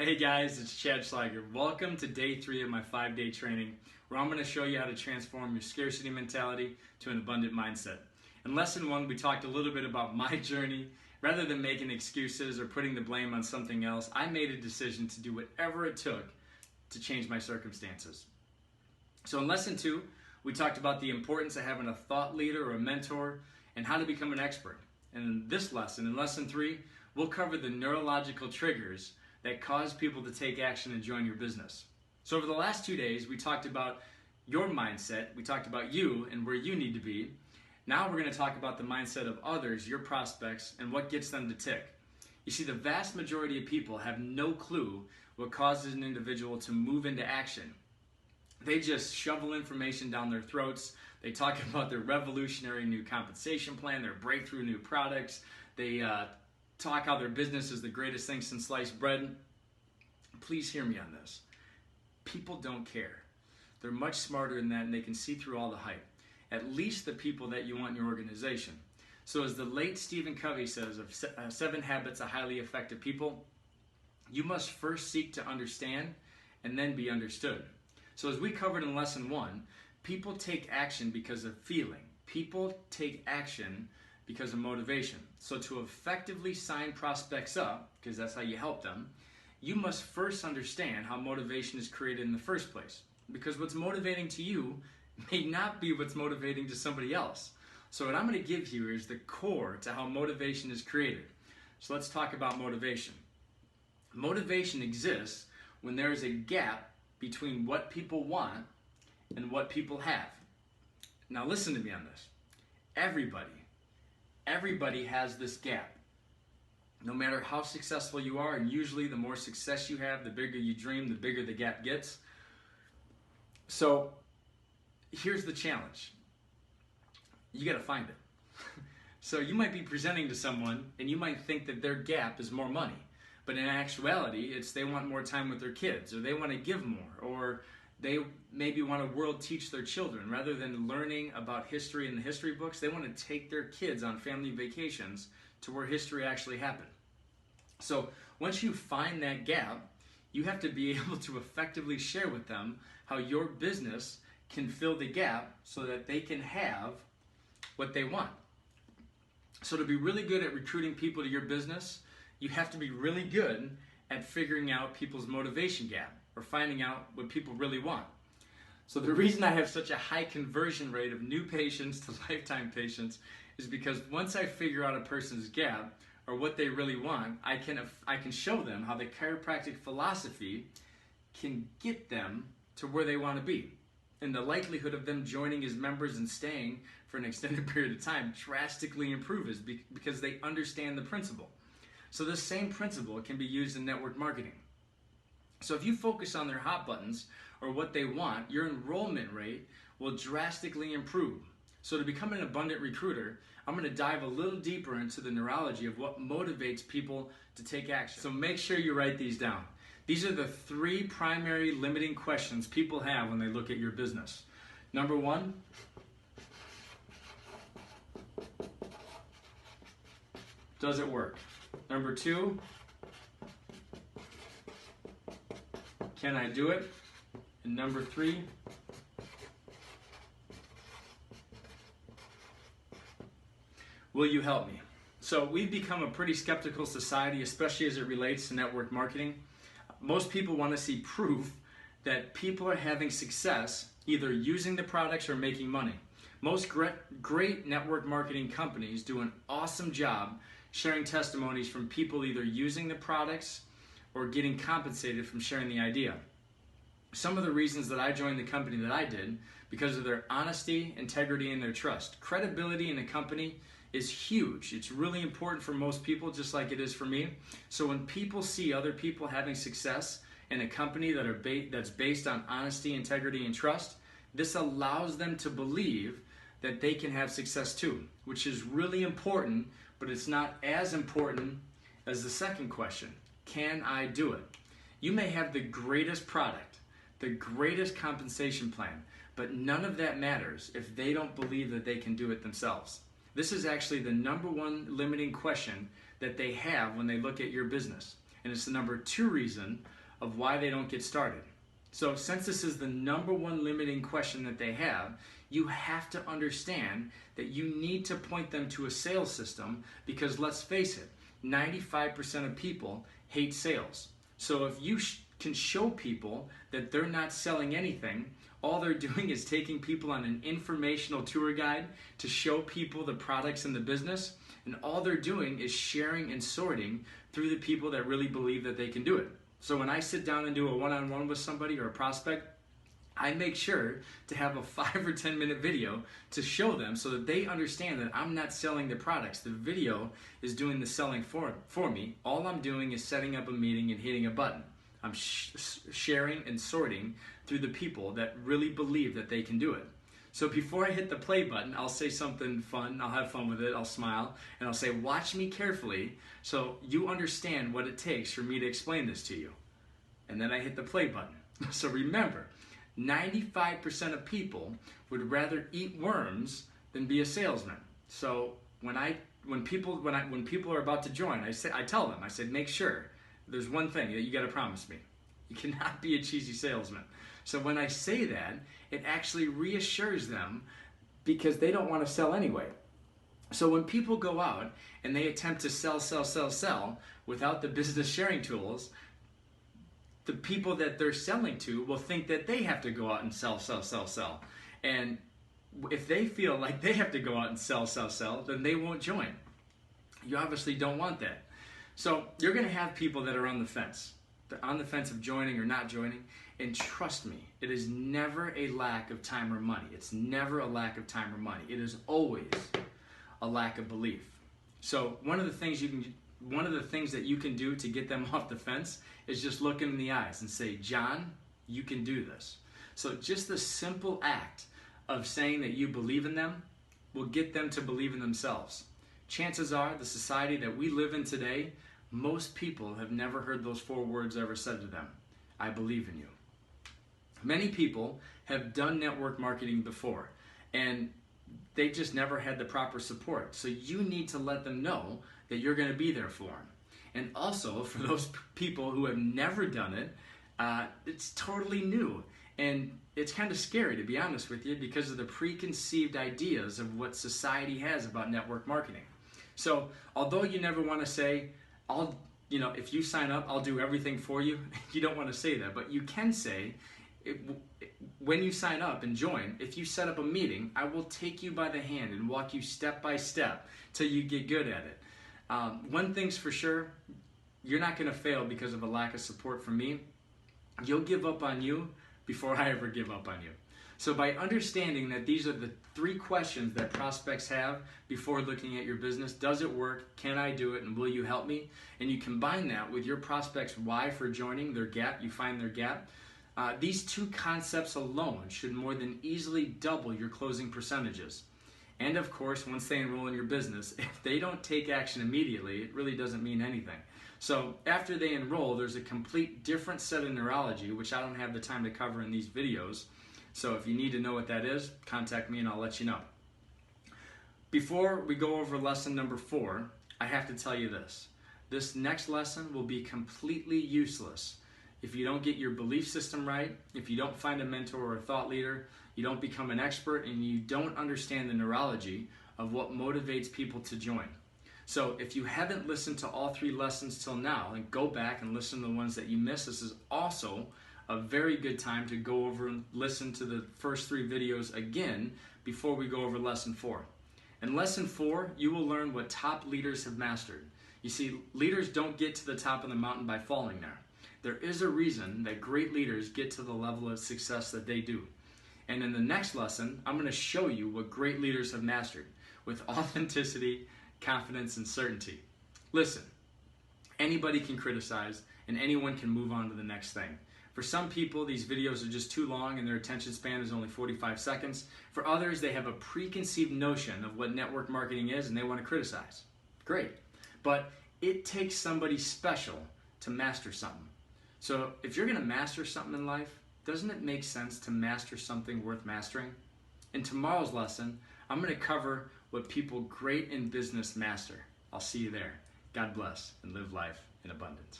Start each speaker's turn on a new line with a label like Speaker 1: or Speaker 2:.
Speaker 1: Hey guys, it's Chad Schlager. Welcome to day 3 of my 5-day training where I'm going to show you how to transform your scarcity mentality to an abundant mindset. In lesson 1, we talked a little bit about my journey. Rather than making excuses or putting the blame on something else, I made a decision to do whatever it took to change my circumstances. So in lesson 2, we talked about the importance of having a thought leader or a mentor and how to become an expert. And in this lesson, in lesson 3, we'll cover the neurological triggers that cause people to take action and join your business. So over the last 2 days, we talked about your mindset, we talked about you and where you need to be. Now we're going to talk about the mindset of others, your prospects, and what gets them to tick. You see, the vast majority of people have no clue what causes an individual to move into action. They just shovel information down their throats. They talk about their revolutionary new compensation plan, their breakthrough new products. They talk how their business is the greatest thing since sliced bread. Please hear me on this. People don't care. They're much smarter than that, and they can see through all the hype. At least the people that you want in your organization. So as the late Stephen Covey says of 7 Habits of Highly Effective People, you must first seek to understand and then be understood. So as we covered in lesson 1, people take action because of feeling. People take action because of motivation. So to effectively sign prospects up, because that's how you help them, you must first understand how motivation is created in the first place. Because what's motivating to you may not be what's motivating to somebody else. So what I'm going to give you is the core to how motivation is created. So let's talk about motivation. Motivation exists when there is a gap between what people want and what people have. Now listen to me on this. Everybody has this gap. No matter how successful you are, and usually the more success you have, the bigger you dream, the bigger the gap gets. So here's the challenge. You got to find it. So you might be presenting to someone and you might think that their gap is more money. But in actuality, it's they want more time with their kids, or they want to give more, or they maybe want to world teach their children. Rather than learning about history in the history books, they want to take their kids on family vacations to where history actually happened. So once you find that gap, you have to be able to effectively share with them how your business can fill the gap so that they can have what they want. So to be really good at recruiting people to your business, you have to be really good at figuring out people's motivation gap or finding out what people really want. So the reason I have such a high conversion rate of new patients to lifetime patients is because once I figure out a person's gap or what they really want, I can show them how the chiropractic philosophy can get them to where they want to be. And the likelihood of them joining as members and staying for an extended period of time drastically improves because they understand the principle. So this same principle can be used in network marketing. So if you focus on their hot buttons or what they want, your enrollment rate will drastically improve. So to become an abundant recruiter, I'm going to dive a little deeper into the neurology of what motivates people to take action. So make sure you write these down. These are the 3 primary limiting questions people have when they look at your business. Number 1, does it work? Number 2, can I do it? And number 3, will you help me? So we've become a pretty skeptical society, especially as it relates to network marketing. Most people want to see proof that people are having success either using the products or making money. Most great network marketing companies do an awesome job sharing testimonies from people either using the products or getting compensated from sharing the idea. Some of the reasons that I joined the company that I did, because of their honesty, integrity, and their trust. Credibility in a company is huge. It's really important for most people, just like it is for me. So when people see other people having success in a company that's based on honesty, integrity, and trust, this allows them to believe that they can have success too, which is really important, but it's not as important as the second question. Can I do it? You may have the greatest product, the greatest compensation plan, but none of that matters if they don't believe that they can do it themselves. This is actually the number 1 limiting question that they have when they look at your business. and it's the number 2 reason of why they don't get started. So since this is the number 1 limiting question that they have, you have to understand that you need to point them to a sales system, because let's face it, 95% of people hate sales. So if you can show people that they're not selling anything, all they're doing is taking people on an informational tour guide to show people the products in the business, and all they're doing is sharing and sorting through the people that really believe that they can do it. So when I sit down and do a one-on-one with somebody or a prospect, I make sure to have a 5 or 10 minute video to show them, so that they understand that I'm not selling the products. The video is doing the selling for me. All I'm doing is setting up a meeting and hitting a button. I'm sharing and sorting through the people that really believe that they can do it. So before I hit the play button, I'll say something fun, I'll have fun with it, I'll smile, and I'll say, watch me carefully so you understand what it takes for me to explain this to you. And then I hit the play button. So remember, 95% of people would rather eat worms than be a salesman. So when people are about to join, I tell them, I said, make sure there's one thing that you got to promise me. You cannot be a cheesy salesman. So when I say that, it actually reassures them, because they don't want to sell anyway. So when people go out and they attempt to sell without the business sharing tools, the people that they're selling to will think that they have to go out and sell. And if they feel like they have to go out and sell, then they won't join. You obviously don't want that. So you're going to have people that are on the fence. They're on the fence of joining or not joining. And trust me, it is never a lack of time or money. It's never a lack of time or money. It is always a lack of belief. So one of the things that you can do to get them off the fence is just look them in the eyes and say, John, you can do this. So just the simple act of saying that you believe in them will get them to believe in themselves. Chances are, the society that we live in today, most people have never heard those 4 words ever said to them. I believe in you. Many people have done network marketing before, and they just never had the proper support. So you need to let them know that you're going to be there for them. And also, for those people who have never done it, it's totally new. And it's kind of scary, to be honest with you, because of the preconceived ideas of what society has about network marketing. So although you never want to say, if you sign up, I'll do everything for you. You don't want to say that, but you can say, when you sign up and join, if you set up a meeting, I will take you by the hand and walk you step by step till you get good at it. One thing's for sure, you're not going to fail because of a lack of support from me. You'll give up on you before I ever give up on you. So by understanding that these are the 3 questions that prospects have before looking at your business: does it work, can I do it, and will you help me? And you combine that with your prospect's why for joining, their gap, you find their gap. These 2 concepts alone should more than easily double your closing percentages. And of course, once they enroll in your business, if they don't take action immediately, it really doesn't mean anything. So after they enroll, there's a complete different set of neurology, which I don't have the time to cover in these videos. So if you need to know what that is, contact me and I'll let you know. Before we go over lesson number 4, I have to tell you this. This next lesson will be completely useless if you don't get your belief system right, if you don't find a mentor or a thought leader, you don't become an expert, and you don't understand the neurology of what motivates people to join. So if you haven't listened to all 3 lessons till now, then go back and listen to the ones that you missed. This is also a very good time to go over and listen to the first 3 videos again before we go over lesson 4. In lesson 4, you will learn what top leaders have mastered. You see, leaders don't get to the top of the mountain by falling there. There is a reason that great leaders get to the level of success that they do. And in the next lesson, I'm going to show you what great leaders have mastered with authenticity, confidence, and certainty. Listen, anybody can criticize and anyone can move on to the next thing. For some people, these videos are just too long and their attention span is only 45 seconds. For others, they have a preconceived notion of what network marketing is and they want to criticize. Great. But it takes somebody special to master something. So if you're going to master something in life, doesn't it make sense to master something worth mastering? In tomorrow's lesson, I'm going to cover what people great in business master. I'll see you there. God bless and live life in abundance.